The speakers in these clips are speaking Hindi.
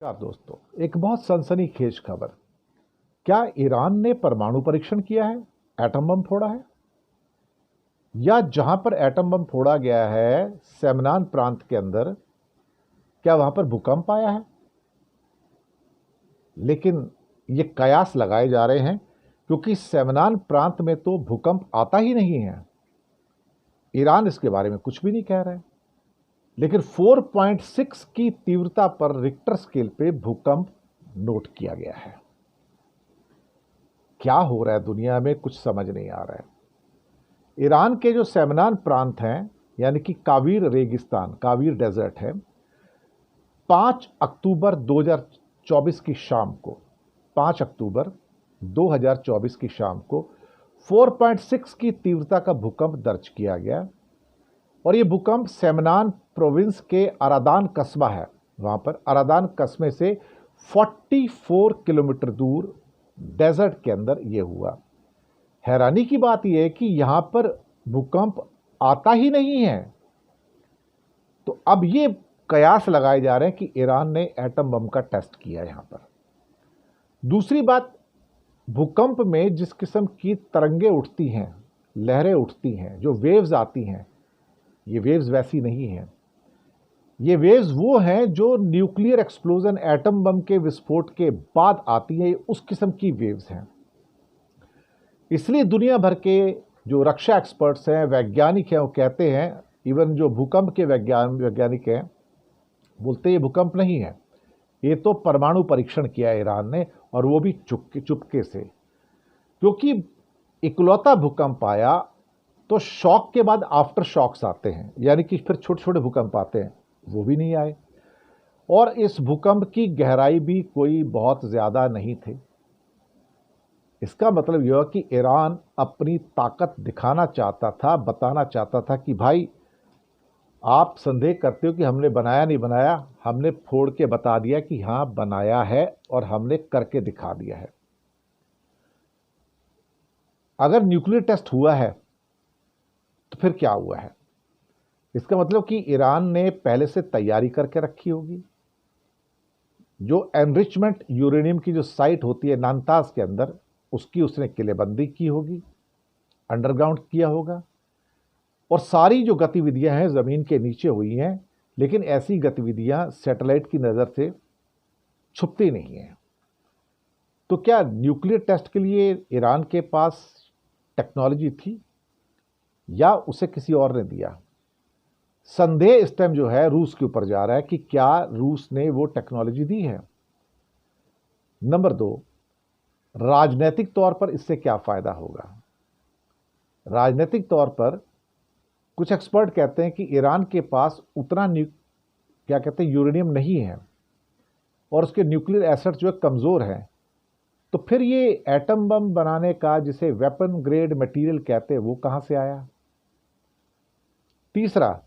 नमस्कार दोस्तों, एक बहुत सनसनीखेज खबर। क्या ईरान ने परमाणु परीक्षण किया है? एटम बम फोड़ा है? या जहां पर एटम बम फोड़ा गया है सेमनान प्रांत के अंदर, क्या वहां पर भूकंप आया है? लेकिन ये कयास लगाए जा रहे हैं क्योंकि सेमनान प्रांत में तो भूकंप आता ही नहीं है। ईरान इसके बारे में कुछ भी नहीं कह रहा है, लेकिन 4.6 की तीव्रता पर रिक्टर स्केल पे भूकंप नोट किया गया है। क्या हो रहा है दुनिया में, कुछ समझ नहीं आ रहा है। ईरान के जो सेमनान प्रांत हैं, यानी कि कावीर रेगिस्तान, कावीर डेजर्ट है, 5 अक्टूबर 2024 की शाम को 5 अक्टूबर 2024 की शाम को 4.6 की तीव्रता का भूकंप दर्ज किया गया। और ये भूकंप सेमनान प्रोविंस के अरादान कस्बा है, वहां पर अरादान कस्बे से 44 किलोमीटर दूर डेजर्ट के अंदर ये हुआ। हैरानी की बात यह है कि यहां पर भूकंप आता ही नहीं है। तो अब ये कयास लगाए जा रहे हैं कि ईरान ने एटम बम का टेस्ट किया यहां पर। दूसरी बात, भूकंप में जिस किस्म की तरंगे उठती हैं, लहरें उठती हैं, जो वेव्स आती हैं, ये वेव्स वैसी नहीं हैं। ये वेव्स वो हैं जो न्यूक्लियर एक्सप्लोजन, एटम बम के विस्फोट के बाद आती हैं। उस किस्म की वेव्स हैं। इसलिए दुनिया भर के जो रक्षा एक्सपर्ट्स हैं, वैज्ञानिक हैं, वो कहते हैं, इवन जो भूकंप के वैज्ञानिक हैं, बोलते ये भूकंप नहीं है, ये तो परमाणु परीक्षण किया है ईरान ने, और वो भी चुपके से। क्योंकि इकलौता भूकंप आया तो शॉक के बाद आफ्टर शॉक्स आते हैं, यानी कि फिर छोटे छोटे भूकंप आते हैं, वो भी नहीं आए। और इस भूकंप की गहराई भी कोई बहुत ज़्यादा नहीं थी। इसका मतलब यह कि ईरान अपनी ताकत दिखाना चाहता था, बताना चाहता था कि भाई आप संदेह करते हो कि हमने बनाया नहीं बनाया, हमने फोड़ के बता दिया कि हाँ बनाया है और हमने करके दिखा दिया है। अगर न्यूक्लियर टेस्ट हुआ है तो फिर क्या हुआ है? इसका मतलब कि ईरान ने पहले से तैयारी करके रखी होगी। जो एनरिचमेंट यूरेनियम की जो साइट होती है नांताज के अंदर, उसकी उसने किलेबंदी की होगी, अंडरग्राउंड किया होगा। और सारी जो गतिविधियां हैं ज़मीन के नीचे हुई हैं, लेकिन ऐसी गतिविधियां सैटेलाइट की नज़र से छुपती नहीं हैं। तो क्या न्यूक्लियर टेस्ट के लिए ईरान के पास टेक्नोलॉजी थी या उसे किसी और ने दिया? संदेह इस टाइम जो है रूस के ऊपर जा रहा है कि क्या रूस ने वो टेक्नोलॉजी दी है। नंबर 2, राजनीतिक तौर पर इससे क्या फायदा होगा? राजनीतिक तौर पर कुछ एक्सपर्ट कहते हैं कि ईरान के पास उतना क्या कहते हैं यूरेनियम नहीं है और उसके न्यूक्लियर एसेट जो है कमज़ोर है। तो फिर ये एटम बम बनाने का, जिसे वेपन ग्रेड मटेरियल कहते हैं, वो कहां से आया? तीसरा,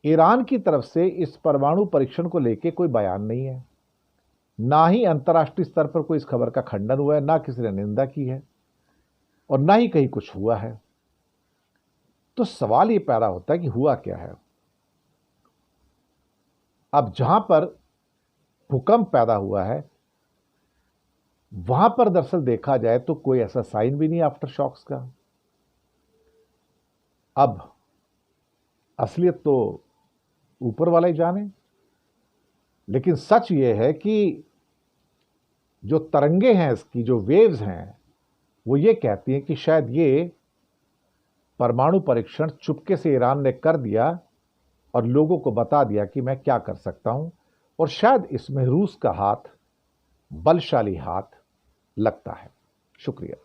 ईरान की तरफ से इस परमाणु परीक्षण को लेकर कोई बयान नहीं है, ना ही अंतर्राष्ट्रीय स्तर पर कोई इस खबर का खंडन हुआ है, ना किसी ने निंदा की है, और ना ही कहीं कुछ हुआ है। तो सवाल ये पैदा होता है कि हुआ क्या है। अब जहां पर भूकंप पैदा हुआ है वहां पर दरअसल देखा जाए तो कोई ऐसा साइन भी नहीं आफ्टर शॉक्स का। अब असलियत तो ऊपर वाला ही जाने, लेकिन सच ये है कि जो तरंगे हैं, इसकी जो वेव्स हैं, वो ये कहती हैं कि शायद ये परमाणु परीक्षण चुपके से ईरान ने कर दिया और लोगों को बता दिया कि मैं क्या कर सकता हूं। और शायद इसमें रूस का हाथ, बलशाली हाथ लगता है। शुक्रिया।